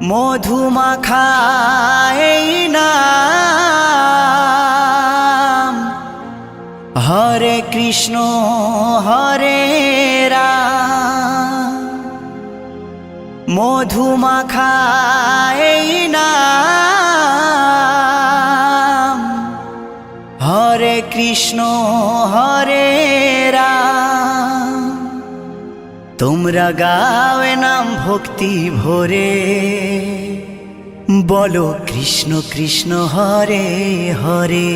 মধুমাখা এই নাম, হরে কৃষ্ণ হরে রাম। মধুমাখা এই নাম, হরে কৃষ্ণ হরে রাম। তোমরা গাওয়ে নাম ভক্তি ভরে, বলো কৃষ্ণ কৃষ্ণ হরে হরে।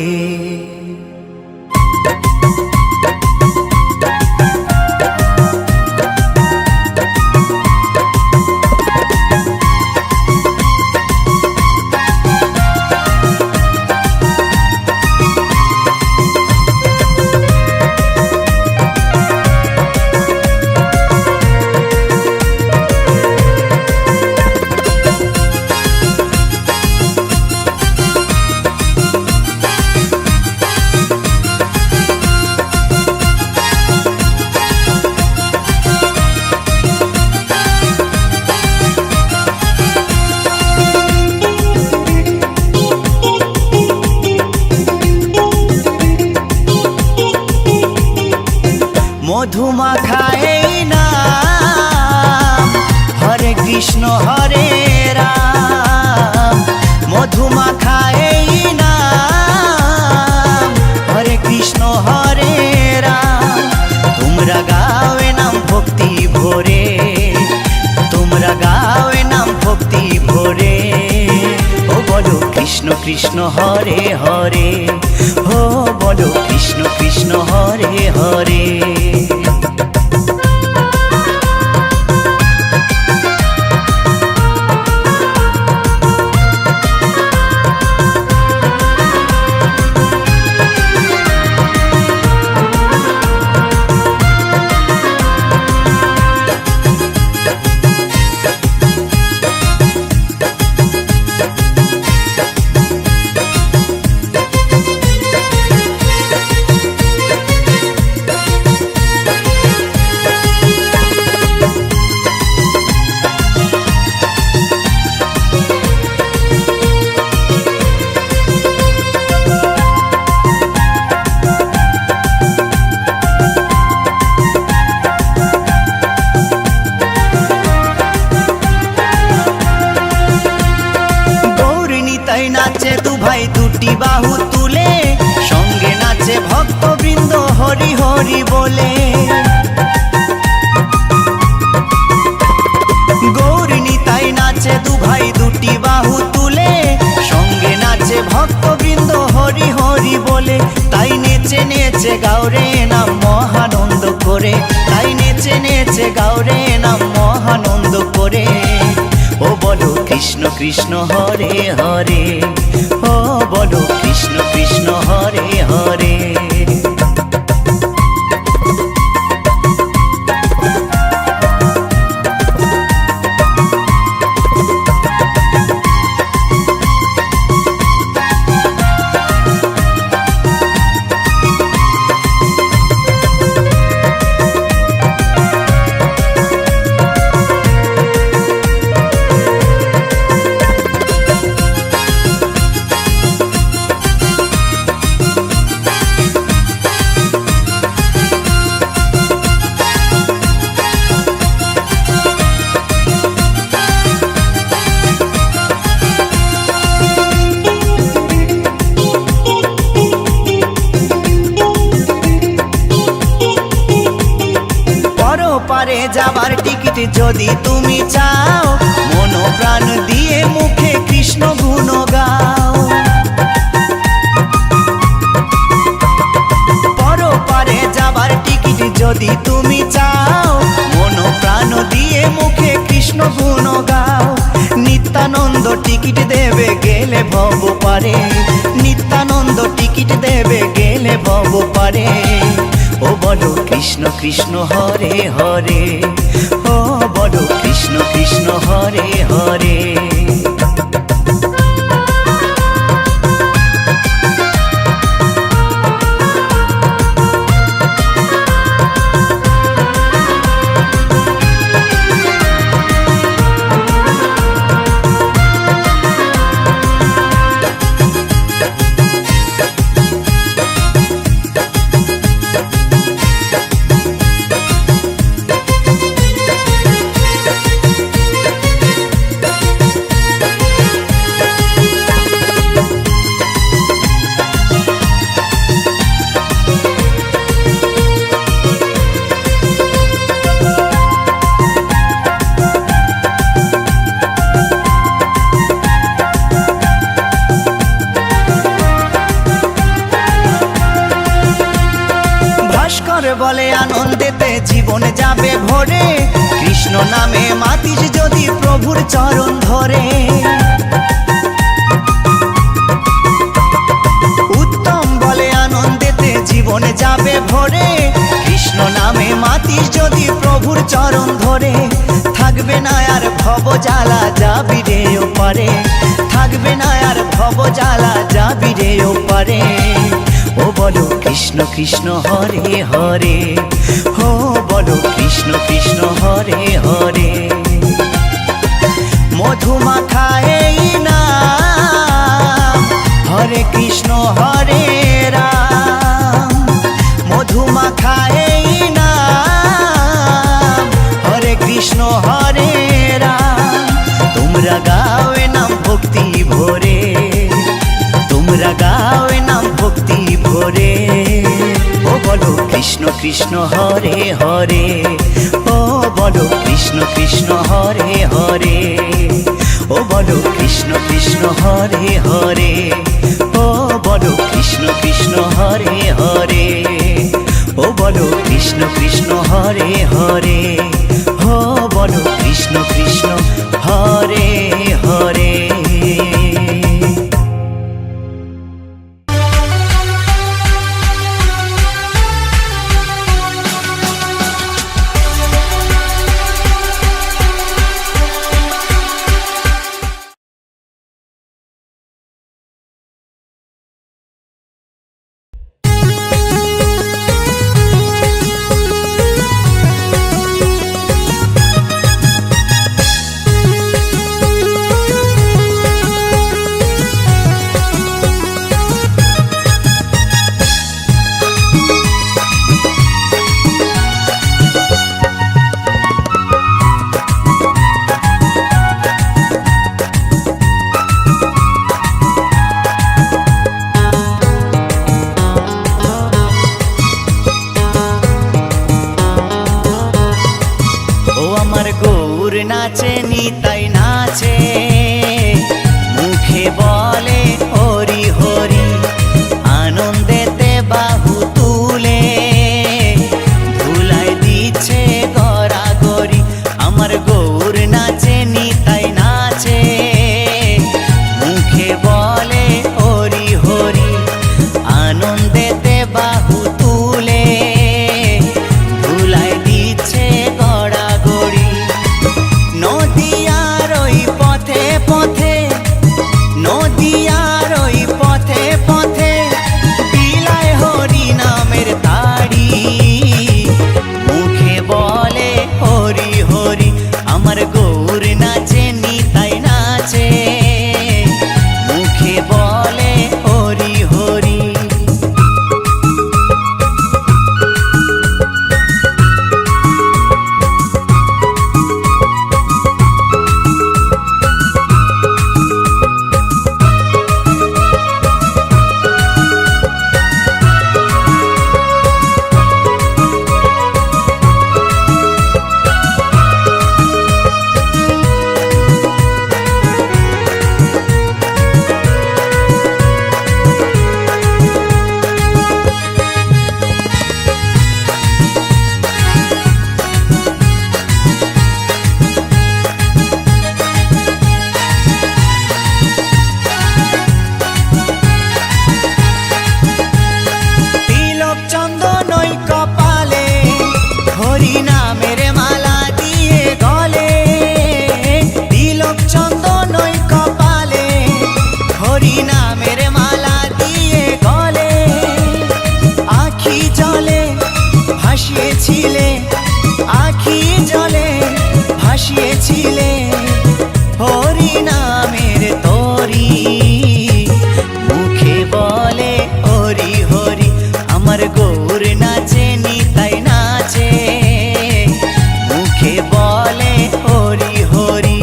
মধুমাখা এই নাম, হরে কৃষ্ণ হরে রাম। মধুমাখা এই নাম, হরে কৃষ্ণ হরে রাম। তোমরা গাওয়ে নাম ভক্তি ভরে, তোমরা গাওয়ে নাম ভক্তি ভরে। ও বলো কৃষ্ণ কৃষ্ণ হরে হরে, ও বলো কৃষ্ণ কৃষ্ণ হরে হরে। নাচে দু ভাই দুটি বাহু তুলে, সঙ্গে নাচে ভক্তবৃন্দ হরি হরি বলে। গৌর নিতাই নাচে দু ভাই দুটি বাহু তুলে, সঙ্গে নাচে ভক্তবৃন্দ হরি হরি বলে। তাই নেচে নেচে গাওরে নাম মহানন্দ করে, তাই নেচে নেচে গাওরে নাম মহানন্দ করে। ও বলো কৃষ্ণ কৃষ্ণ হরে হরে, ও বলো কৃষ্ণ কৃষ্ণ হরে হরে। পারে যাবার টিকিট যদি তুমি চাও, মন প্রাণ দিয়ে মুখে কৃষ্ণ গুণ গাও। পরপারে যাবার টিকিট যদি তুমি চাও, মন প্রাণ দিয়ে মুখে কৃষ্ণ গুণ গাও। নিত্যানন্দ টিকিট দেবে গেলে ভব পারে, নিত্যানন্দ টিকিট দেবে গেলে ভব পারে। ও বলো কৃষ্ণ কৃষ্ণ হরে হরে, ও বলো কৃষ্ণ কৃষ্ণ হরে হরে। বলে আনন্দেতে জীবন যাবে ভরে, কৃষ্ণ নামে মাতিস যদি প্রভুর চরণ ধরে। উত্তম বলে আনন্দেতে জীবন যাবে ভরে, কৃষ্ণ নামে মাতিস যদি প্রভুর চরণ ধরে। থাকবে না আর ভব জ্বালা, যাবি রে ওপারে, থাকবে না আর ভব জ্বালা, যাবি রে ওপারে। ও বলো কৃষ্ণ কৃষ্ণ হরে হরে, ও বলো কৃষ্ণ কৃষ্ণ হরে হরে। মধুমাখা এই নাম, হরে কৃষ্ণ হরে রাম। মধুমাখা এই নাম, হরে কৃষ্ণ হরে রাম। তোমরা গাও এ নাম ভক্তি ভরে, তোমরা গাও এ নাম ভক্তি ভরে। ও বলো কৃষ্ণ কৃষ্ণ হরে হরে, ও বলো কৃষ্ণ কৃষ্ণ হরে হরে। ও বলো কৃষ্ণ কৃষ্ণ হরে হরে, ও বলো কৃষ্ণ কৃষ্ণ হরে হরে। ও বলো কৃষ্ণ কৃষ্ণ হরে হরে, ও বলো কৃষ্ণ কৃষ্ণ হরে হরে। নাচে নিতাই নাচে, মুখে বলে হরি হরি, আনন্দেতে বাহু তুলে ধুলাই দিচ্ছে গড়াগড়ি। আমার গৌর নাচে নিতাই নাচে, মুখে বলে হরি হরি, আনন্দেতে বাহু তুলে ধুলাই দিচ্ছে গড়াগড়ি। নদিয়ার ওই পথে পথে, নদিয়ার ওই পথে পথে বিলায় হরি নামের তাড়ি, মুখে বলে হরি হরি। আমার গৌর নাচে নিতাই নাচে, মুখে বলে হরি হরি। ভাসিয়েছিলে, আখি জলে ভাসিয়েছিলে হরি নামের তরি, মুখে বলে হরি হরি। আমার গৌর নাচে নিতাই নাচে, মুখে বলে হরি হরি।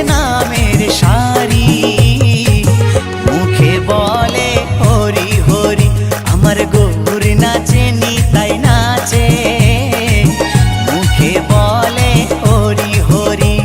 নামের সারি, মুখে বলে হরি হরি, আমার গৌর নাচে নিতাই নাচে, মুখে বলে হরি হরি।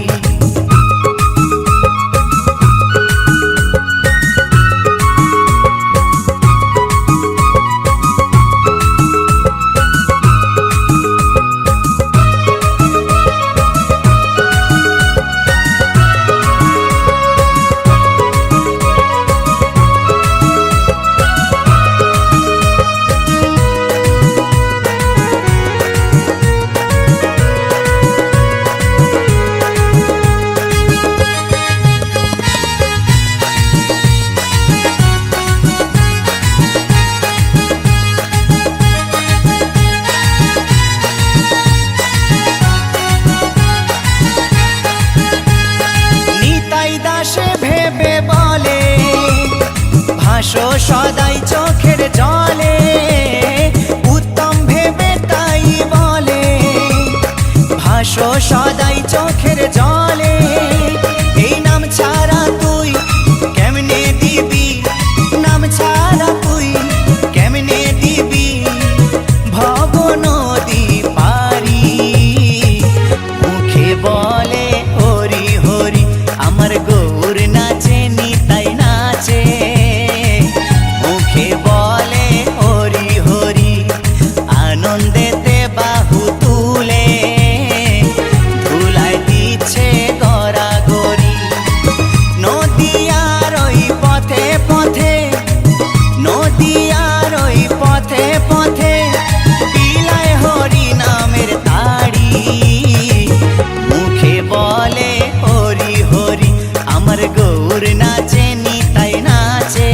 ভাসো সদাই চোখের জলে, উত্তম ভেবে তাই বলে, ভাসো সদাই চোখের জলে, এই নাম ছাড়া তুই কেমনে দিবি, নাম ছাড়া তুই কেমনে দিবি ভব নদী পারি, মুখে বলে হরি হরি, আমার গৌর নাচে নিতাই নাচে, মুখে বলে হরি হরি, আনন্দেতে বাহু তুলে ধুলায় দিচ্ছে গড়াগড়ি। নদিয়ার ওই পথে পথে, নদিয়ার ওই পথে পথে বিলায় হরি নামের তাড়ি, মুখে বলে হরি হরি, আমার গৌর নাচে নিতাই নাচে,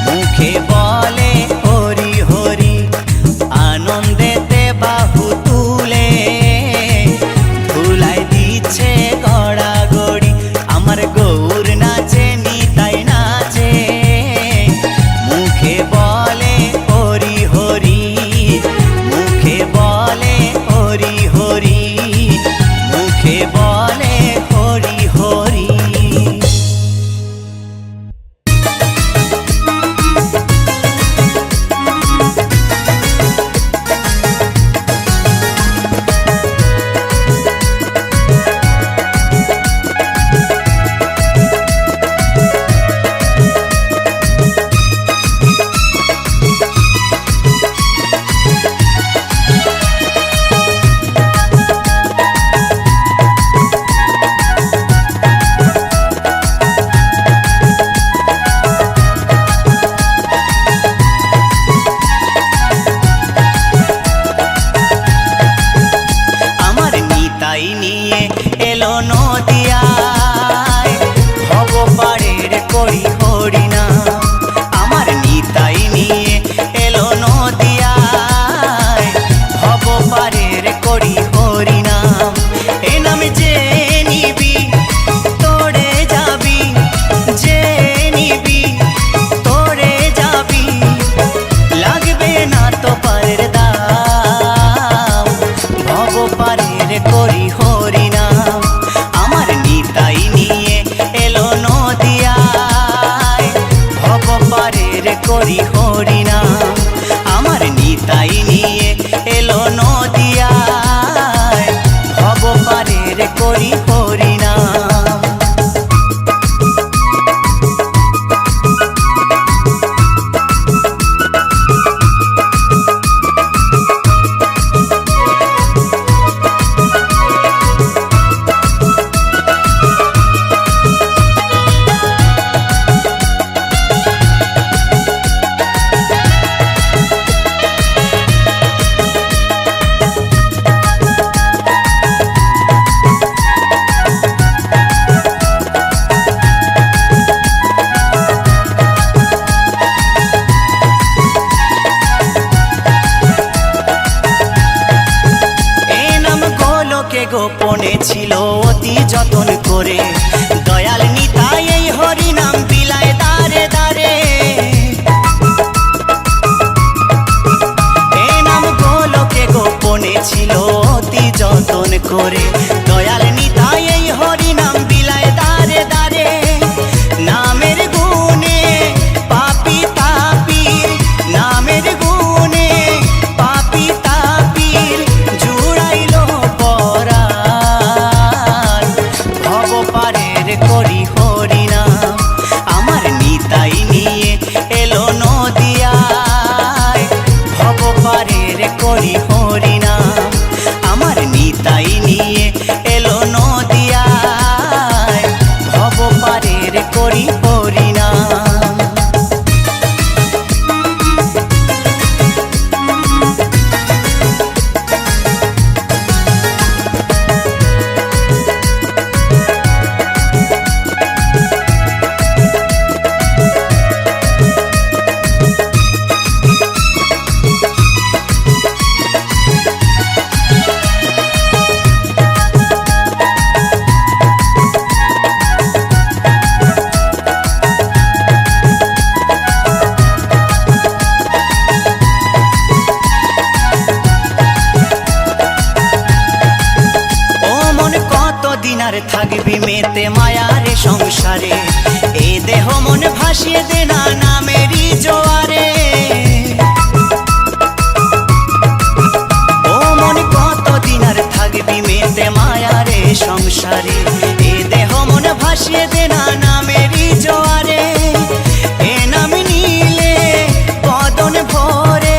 মুখে বলে হরি হরি, আনন্দেতে বাহু তুলে ধুলায় দিচ্ছে গড়াগড়ি, আমার গৌর নাচে নিতাই নাচে, মুখে বলে হরি হরি, মুখে বলে হরি হরি, মুখে বলে হরি হরি। করি হরিনাম, আমার নিতাই নিয়ে এলো নদিয়ায়, ভব পারের করি হরিনাম। গোপনে ছিল অতি যতন করে, দয়াল নিতাই এই হরিনাম বিলায় দারে দারে। এই নাম গোলকে গোপনে ছিল অতি যতন করে, দয়াল নিতাই এই হরিনাম মেতে মায়ার সংসারে, এ দেহ মন ভাসিয়ে দে না নামেরই জোয়ারে। ও মন কতদিন আর থাকবি মেতে মায়ার সংসারে, এ দেহ মন ভাসিয়ে দে না নামেরই জোয়ারে। এ নাম নিলে বদন ভরে,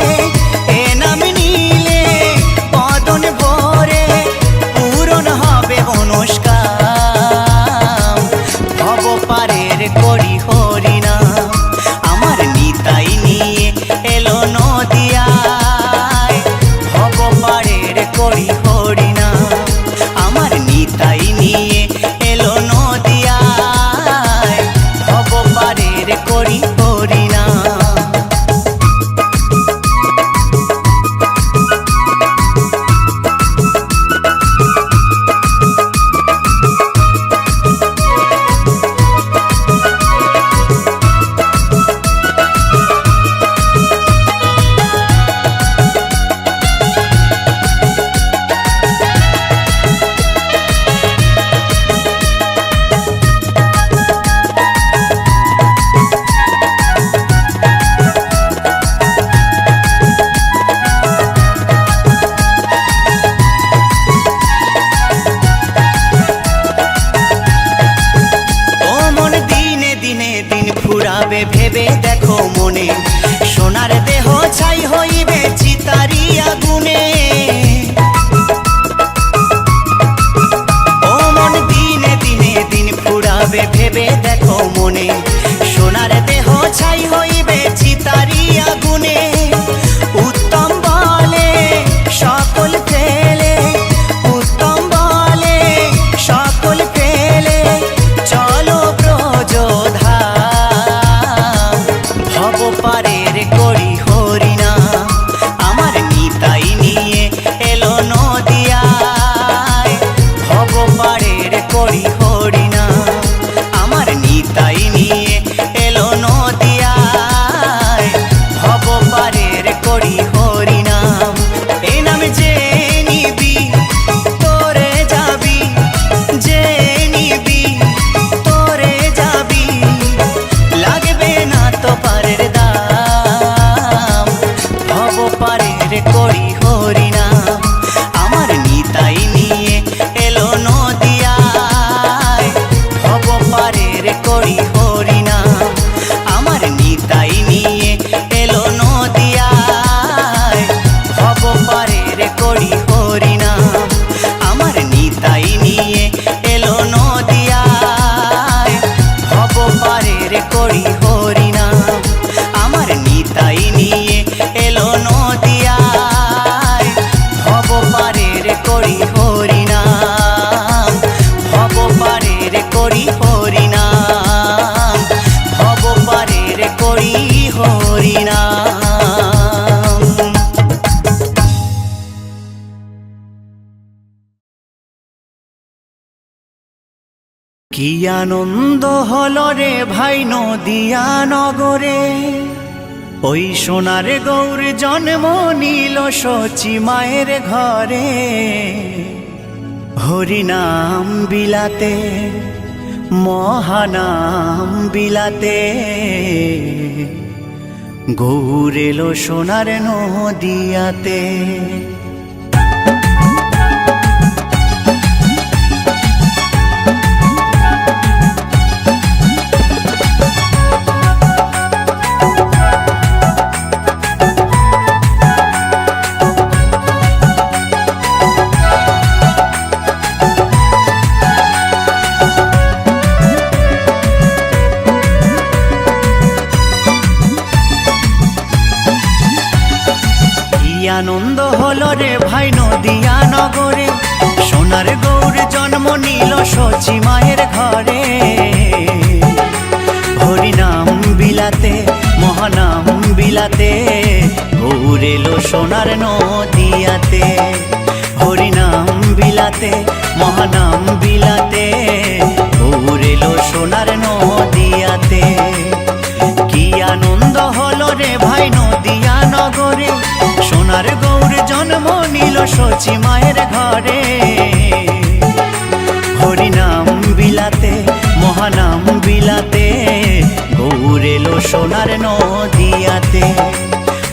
এ নাম নিলে বদন ভরে, পূরণ হবে মনস্কাম। ভব পারের করি হরিনাম, আমার নিতাই নিয়ে এলো নদিয়ায়। ভব পারের করি হরিনাম, আমার নিতাই নিয়ে এলো নদিয়ায়। ভব পারের করি হরিনাম। ভেবে দেখো মনে, সোনার দেহ ছাই হইবে চিতারি আগুনে। ও মন দিনে দিনে দিন ফুরাবে ভেবে দেখো মনে, সোনার দেহ ছাই হইবে চিতারি আগুনে। উত্তম বলে সকল ফেলে, উত্তম বলে সকল ফেলে, চলো ব্রজধা। ভব পারের করি হরিনাম, আমার নিতাই নিয়ে এলো নদিয়ায়। ভব পারের করি হরিনাম, আমার নিতাই নিয়ে এলো নদিয়ায়। ভব পারের করি হরিনাম। এ নাম যে নিবি তোরে যাবি, যে নিবি তোরে যাবি, লাগবে না তো পারের দাম। ভব পারের করি হরিনাম, আমার নিতাই নিয়ে এলো নদিয়ায়। ভব পারের করি হরিনাম, আমার নিতাই নিয়ে এলো নদিয়ায়। ভব পারের করি হরিনাম, আমার নিতাই নিয়ে এলো নদিয়ায়। ভব পারের করি হরিনাম, আমার নিতাই নিয়ে এলো নদিয়ায়। ভব পারের করি হরিনাম, ভব পারের করি হরিনাম, ভব পারের করি হরিনাম। কি আনন্দ হলো রে ভাই নদিয়া নগরে, ওই সোনার গৌর জন্ম নিল শচী মায়ের ঘরে। হরিনাম বিলাতে মহানাম বিলাতে, গৌর এলো সোনার নদিয়াতে। আনন্দ হলো রে ভাই নদিয়া নগরে, সোনার গৌর জন্ম নিল শচী মায়ের ঘরে। হরিনাম বিলাতে মহানাম বিলাতে, গৌর এলো সোনার নদিয়াতে। হরিনাম বিলাতে মহানাম বিলাতে, গৌর এলো সোনার নদিয়াতে। কি আনন্দ হলো রে ভাই নদিয়া নগরে, সোনার গৌর জন্ম নিল শচী মায়ের ঘরে। হরিনাম বিলাতে সোনার নদিয়াতে,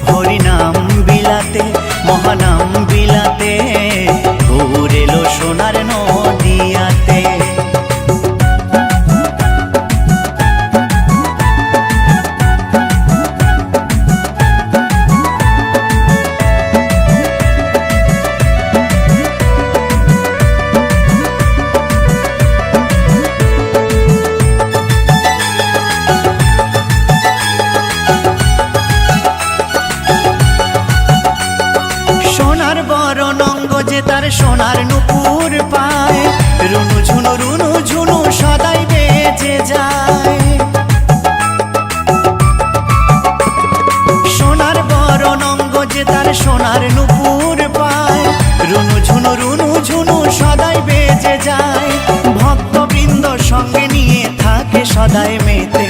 হরিনাম বিলাতে মহানাম বিলাতে, গৌর এলো সোনার নদিয়াতে। তার সোনার নুপুর পায়, রুনু ঝুনু সদাই বেজে যায়। সোনার বরণ অঙ্গ যে তার সোনার নুপুর পায়, রুনু ঝুনু সদাই বেজে যায়। ভক্তবৃন্দ সঙ্গে নিয়ে থাকে সদাই মেতে,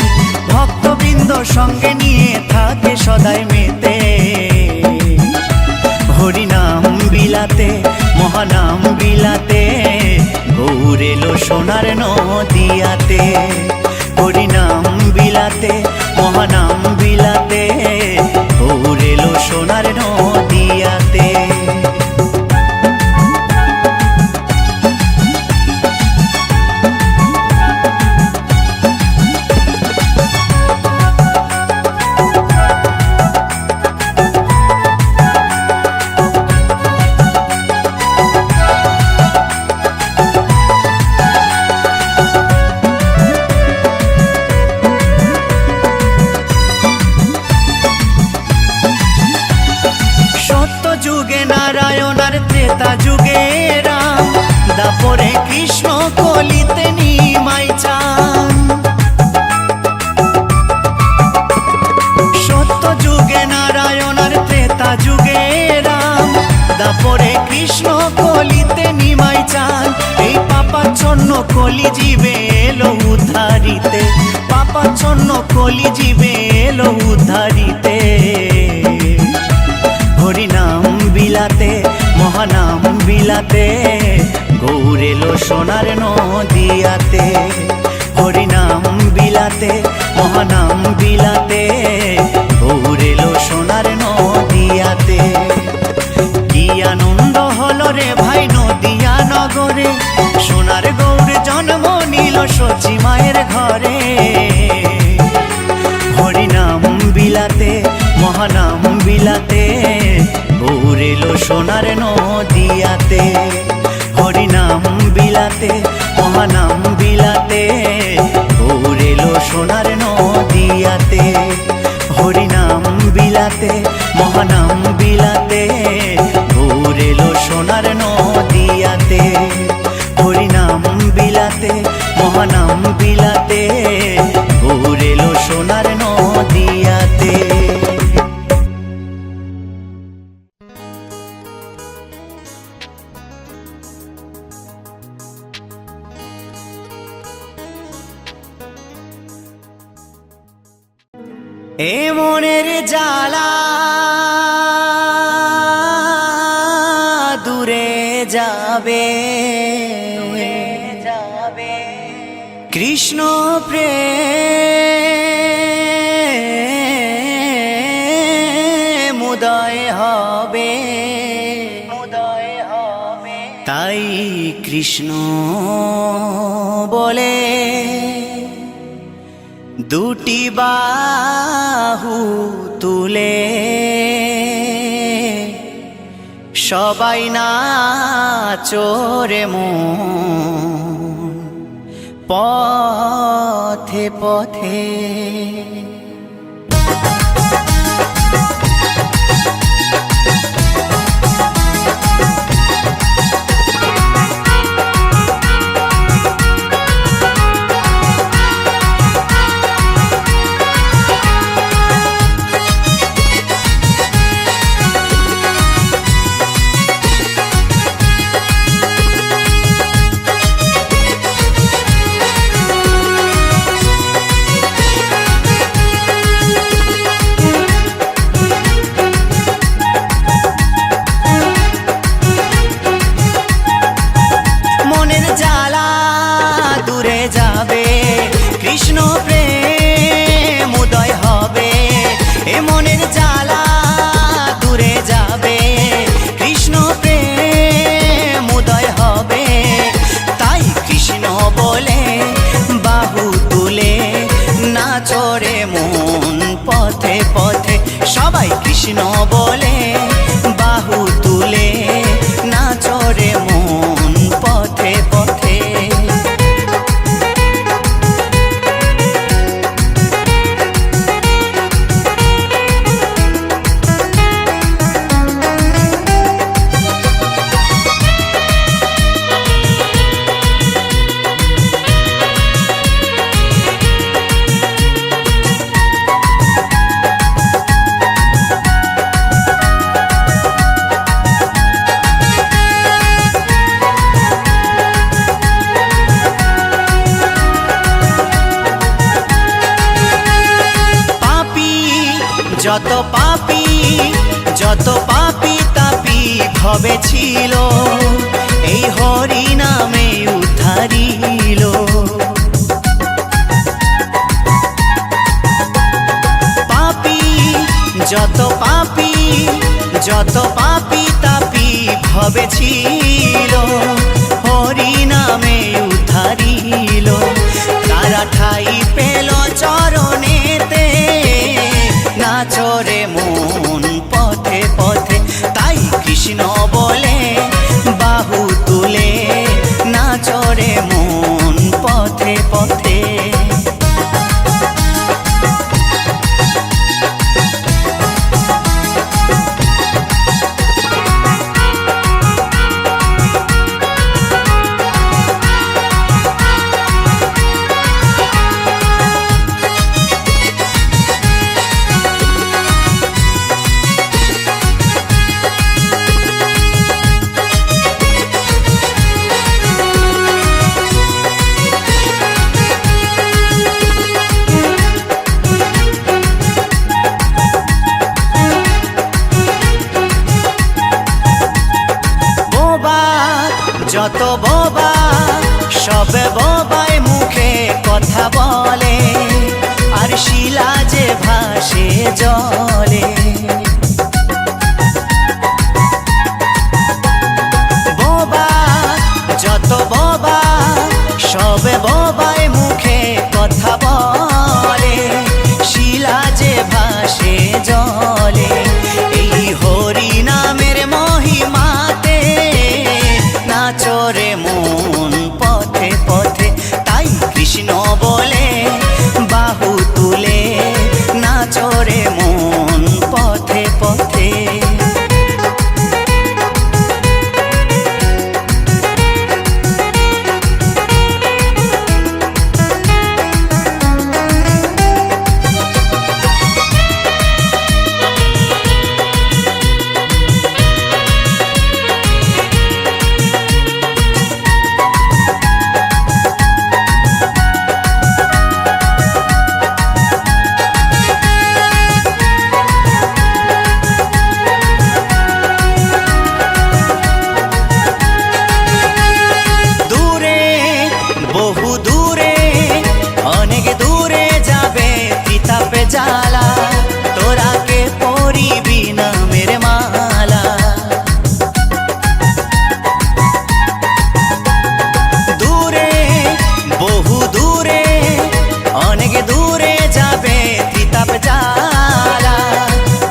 ভক্তবৃন্দ সঙ্গে নিয়ে থাকে সদাই মেতে। হরিনাম বিলাতে মহানাম বিলাতে, গৌর এলো সোনার নদিয়াতে। হরিনাম বিলাতে মহানাম বিলাতে, গৌর এলো সোনার নদিয়াতে। ত্রেতা যুগে রাম, দাপরে কৃষ্ণ কলিতে নিমাই চান। সত্য যুগে নারায়ণ আর ত্রেতা যুগে রাম, দাপরে কৃষ্ণ কলিতে নিমাই চান। এই পাপাচ্ছন্ন কলি জীবে এলো উদ্ধারিতে, পাপাচ্ছন্ন কলি জীবে এলো উদ্ধারিতে। হরিনাম বিলাতে মহানাম বিলাতে, গৌর এলো সোনার নদিয়াতে। হরিনাম বিলাতে মহানাম বিলাতে, গৌর এলো সোনার নদিয়াতে। কি আনন্দ হলো রে ভাই নদিয়া নগরে, সোনার গৌর জন্ম নিল সচি মায়ের ঘরে। হরিনাম বিলাতে মহানাম বিলাতে, গৌর এলো সোনার নদিয়াতে। হরিনাম বিলাতে মহানাম বিলাতে, গৌর এলো সোনার নদিয়াতে। হরিনাম বিলাতে মহানাম বিলাতে, গৌর এলো সোনার নদিয়াতে। হরিনাম বিলাতে মহানাম বিলাতে, গৌর এলো সোনার নদিয়াতে। এ মনের জ্বালা দূরে যাবে, কৃষ্ণ প্রেম উদয় হবে। তাই কৃষ্ণ বলে দুটি বাহু তুলে, সবাই নাচো রে মন পথে পথে। কৃষ্ণ বলে বাহু তুলে নাচো রে মন পথে পথে। যত পাপী তাপী ভবে ছিল এই হরি নামে উদ্ধারিল। যত পাপী তাপী ভবে ছিল হরি নামে উদ্ধারিল। তারা ঠাই পেল চরণেতে নাচো রে মন পথে পথে। তাই কৃষ্ণ বলে বাহু তুলে নাচো রে মন পথে পথে। যত বোবা সব বোবায় মুখে কথা বলে আর শিলা যে ভাসে জলে। বোবা যত বোবা সব বোবায় মুখে কথা বলে শিলা যে ভাসে জলে। এই হরি নামের মহিমাতে নাচো রে মন পথে পথে। তাই কৃষ্ণ বলে বাহু তুলে নাচো রে মন পথে পথে। জ্বালা তোরা কে পরিবি নামের মালা। দূরে বহু দূরে অনেক দূরে যাবে তিতাপ জ্বালা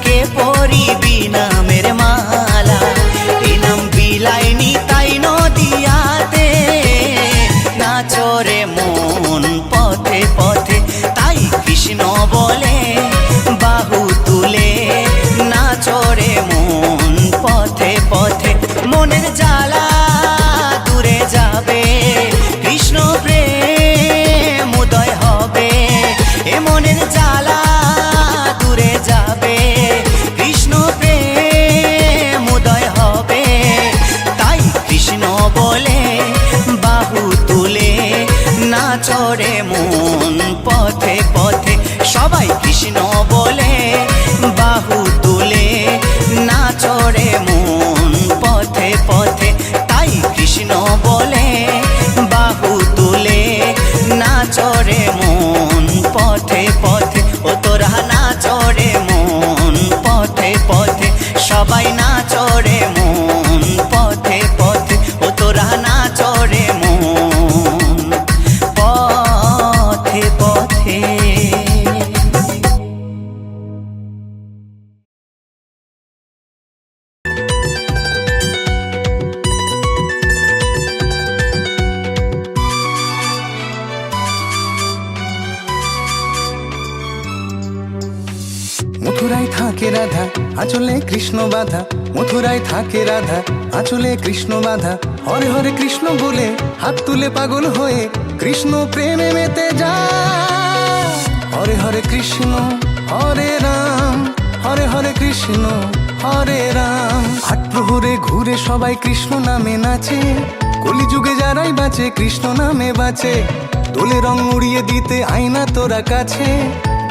কে পরিবি নামের মালা। এই নাম বিলাইনি তাই নদিয়াতে নাচো রে মন পথে পথে। তাই কৃষ্ণ বলে বাহু তুলে নাচো রে মন পথে পথে। মনের জ্বালা দূরে যাবে কৃষ্ণ প্রেম উদয় হবে। এ মনের জ্বালা দূরে যাবে কৃষ্ণ প্রেম উদয় হবে। তাই কৃষ্ণ বলে বাহু তুলে নাচো রে মন পথে পথে। সবাই কৃষ্ণ বলে বাহু তুলে নাচো রে মন পথে পথে। তাই কৃষ্ণ বলে বাহু তুলে নাচো রে মন পথে পথে। ও তোরা নাচো রে মন পথে পথে। সবাই নাচো রে মন পথে পথে। ও তোরা নাচো রে মন পথে পথে। মথুরায় থাকে রাধা, আঁচলে কৃষ্ণ বাধা। মথুরায় থাকে রাধা, আঁচলে কৃষ্ণ বাধা। হরে হরে কৃষ্ণ বলে হাত তুলে পাগল হয়ে কৃষ্ণ প্রেমে মেতে যায়। হরে হরে কৃষ্ণ হরে রাম, হরে হরে কৃষ্ণ হরে রাম। আট প্রহরে ঘুরে সবাই কৃষ্ণ নামে নাচে, কলিযুগে যারাই বাঁচে কৃষ্ণ নামে বাঁচে। দোলে রং উড়িয়ে দিতে আয়না তোরা কাছে,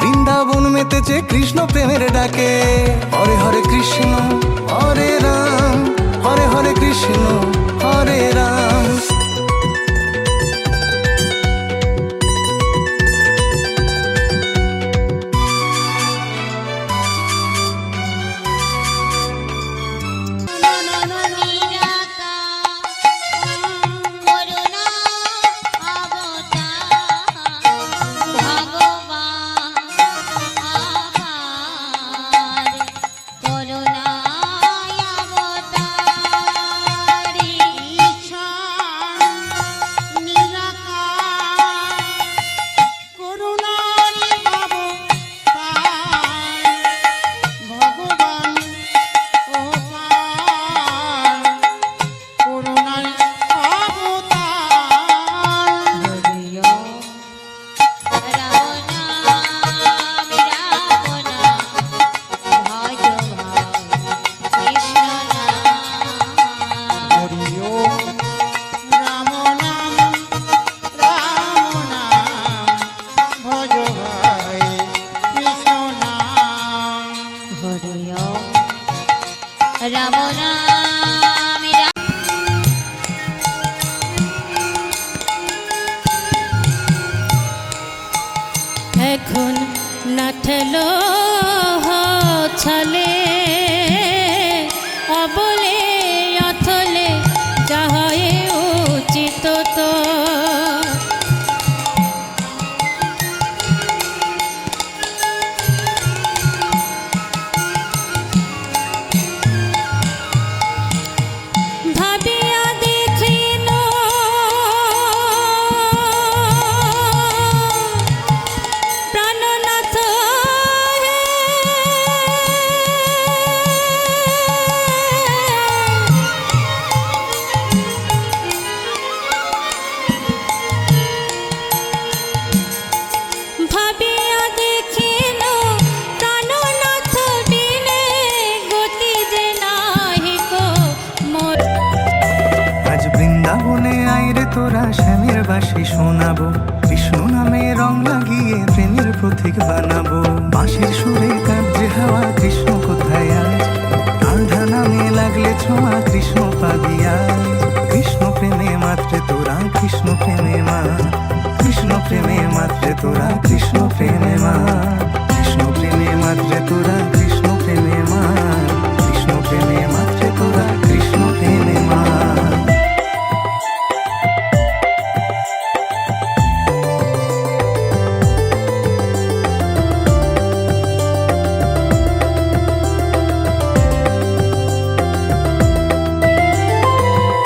বৃন্দাবন মেতেছে কৃষ্ণ প্রেমের ডাকে। হরে হরে কৃষ্ণ হরে রাম, হরে হরে কৃষ্ণ হরে রাম। এখন নাঠলো ছলে অবলে অথলে যাহয়ে উচিত তো। ভাবিয়া দেখিন প্রাণনাথ ভাবিয়া দেখিন প্রাণনাথ বিনে গতি যে নাহি কো মোর। আজ বৃন্দাবনে আইরে তোরা শ্যামের বাঁশি শোনাবো, কৃষ্ণ নামে রং লাগিয়ে প্রেমের প্রতীক বানাবো। বাঁশির সুরে কাঁপছে হাওয়া কৃষ্ণ কোথায় আজ, রাধা নামে লাগলে ছোঁয়া কৃষ্ণ পাবি আজ। কৃষ্ণ প্রেমে মাত্রে তোরা কৃষ্ণ প্রেমে মা, কৃষ্ণ প্রেমে মাত্রে তোরা কৃষ্ণ প্রেমে মা। কৃষ্ণ প্রেমে মাত্রে তোরা কৃষ্ণ প্রেমে মা, কৃষ্ণ প্রেমে মাত্রে তোরা কৃষ্ণ প্রেমে মা।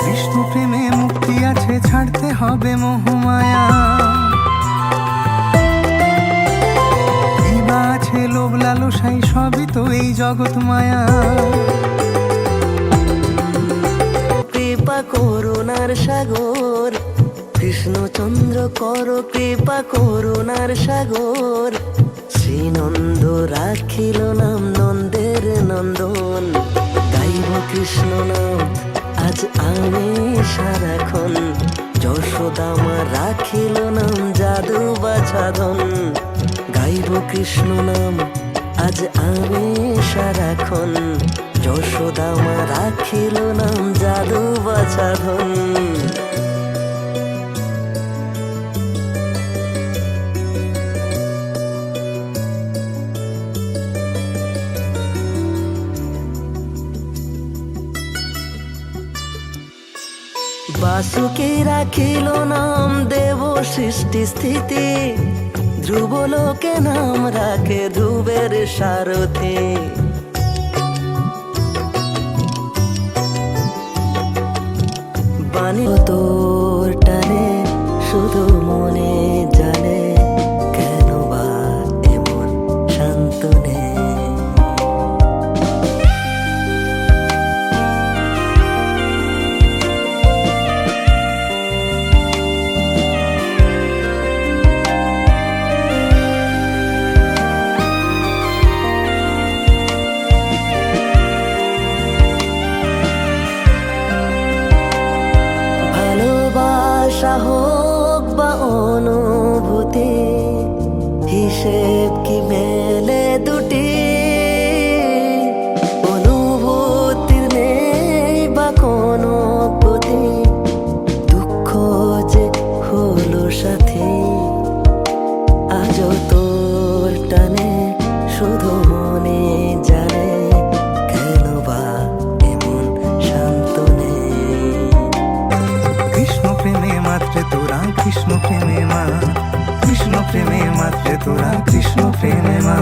কৃষ্ণ প্রেমে মুক্তি আছে, ছাড়তে হবে মোহমায়া। কিবা আছে লোভ লালসাই, সবই তো এই জগৎ মায়া। কৃপা করুণার সাগর কৃষ্ণচন্দ্র কর, কৃপা করুণার সাগর। শ্রীনন্দ রাখিল নাম নন্দের নন্দন, গাইব কৃষ্ণ নাম আজ আমি সারাক্ষণ। যশোদা মা রাখিল নাম জাদু বাছাধন, গাইব কৃষ্ণ নাম আজ আমি সারাক্ষণ। যশোদা মা রাখিল নাম জাদু বাছাধন। বাসুকি রাখিল নাম দেব সৃষ্টি স্থিতি, ধ্রুবলোকে নাম রাখে ধ্রুবের সারথি। বাণী তোর টানে শুধু মনে জানে, কেন বা এমন শান্ত নেই। প্রেমে মাত্রে তোরা কৃষ্ণ প্রেমে মা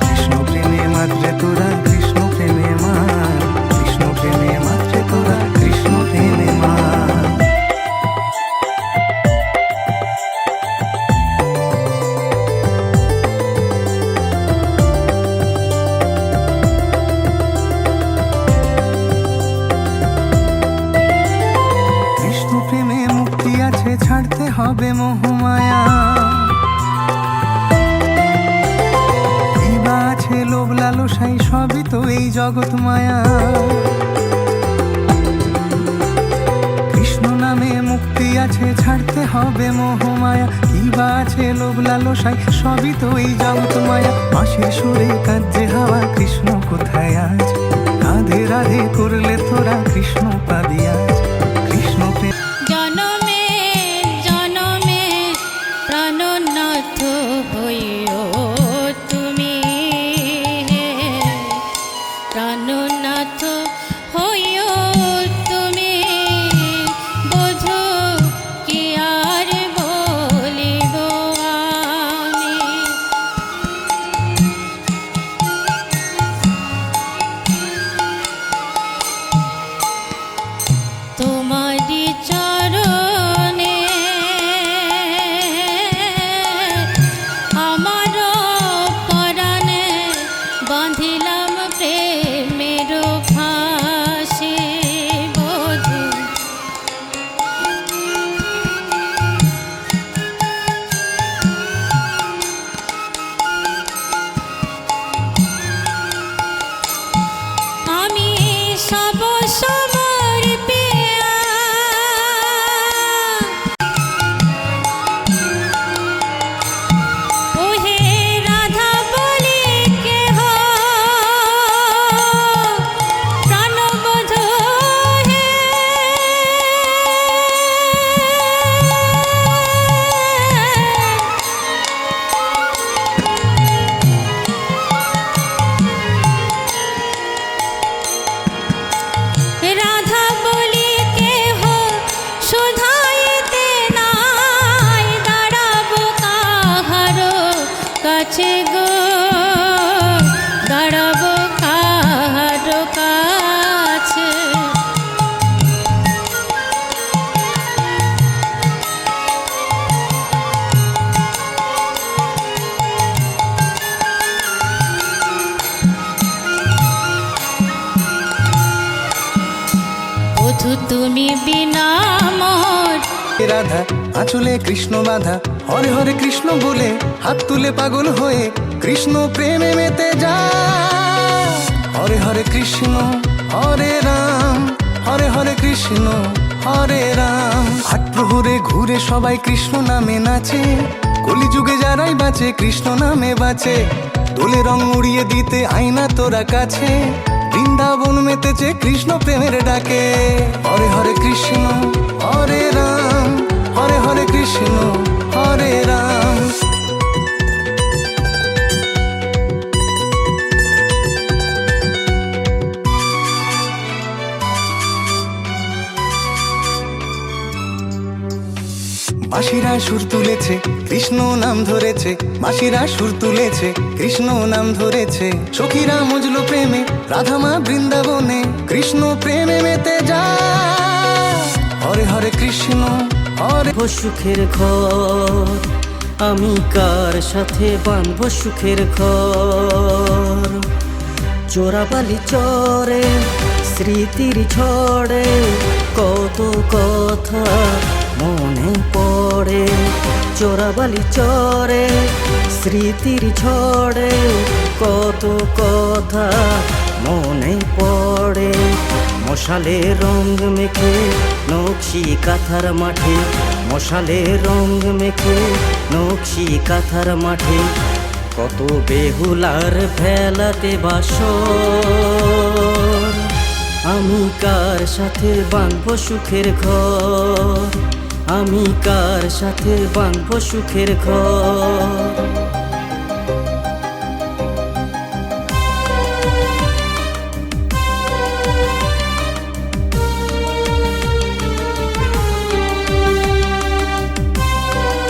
কৃষ্ণ প্রেমে মাত্রে তোরা কৃষ্ণ প্রেমে মা কৃষ্ণ প্রেমে মাত্রে তোরা কৃষ্ণ প্রেমে মা কৃষ্ণ প্রেমে মুক্তি আছে ছাড়তে হবে মোহমায়া দিবা আছে লোভ লালসাই সবই তো এই জগৎ মায়া কৃষ্ণ নামে মুক্তি আছে ছাড়তে হবে মোহমায়া দিবা আছে লোভ লালসাই সবই তো এই জগৎ মায়া বাঁশির সুরে কাঁদছে হাওয়া কৃষ্ণ কোথায় আজ রাধে রাধে করলে তোরা কৃষ্ণ পাবি আজ কৃষ্ণ প্রেম জনমে জনমে প্রাণনাথ হইও তুমি, প্রাণনাথ হইও তুমি, বোঝো কি আর বলিব আমি। তোমারি চরণে আমার পরাণে বাঁধিলাম প্রেমের ফাঁসি, বধূ আমি সব সমর্পিয়া ওহে রাধা বলি কেহ প্রাণবধূ হে, রাধা বলি কেহ শুধাইতে নাই, দাঁড়াবো কাহার কাছে গো, দাঁড়াবো কাহার কাছে। বধূ তুমি বিনা মোর রাধা আঁচলে কৃষ্ণ বাধা হরে হরে কৃষ্ণ বলে হাত তুলে পাগল হয়ে কৃষ্ণ প্রেমে মেতে যা হরে হরে কৃষ্ণ হরে রাম হরে হরে কৃষ্ণ হরে রাম আট প্রহরে ঘুরে সবাই কৃষ্ণ নামে নাচে কলিযুগে যারাই বাঁচে কৃষ্ণ নামে বাঁচে দোলে রং উড়িয়ে দিতে আয়না তোরা কাছে বৃন্দাবন মেতেছে কৃষ্ণ প্রেমের ডাকে হরে হরে কৃষ্ণ হরে রাম হরে হরে কৃষ্ণ হরে রাম বাঁশিরা সুর তুলেছে কৃষ্ণ নাম ধরেছে বাঁশিরা সুর তুলেছে কৃষ্ণ নাম ধরেছে সখীরা মজলো প্রেমে রাধা মা বৃন্দাবনে কৃষ্ণ প্রেমে মেতে যা হরে হরে কৃষ্ণ হরে সুখের ঘর আমি কার সাথে বাঁধব সুখের ঘর চোরাবালি চরে স্মৃতির ঝড়ে কত কথা মনে পড়ে চোরাবালি চরে স্মৃতির ঝড়ে কত কথা মনে পড়ে মশালে রং মেখে নকশি কাঁথার মাঠে মশালে রং মেখে নকশি কাঁথার মাঠে কত বেহুলার ভেলাতে বাসর আমি কার সাথে বাঁধব সুখের ঘর আমি কার সাথে বাঁধব সুখের ঘর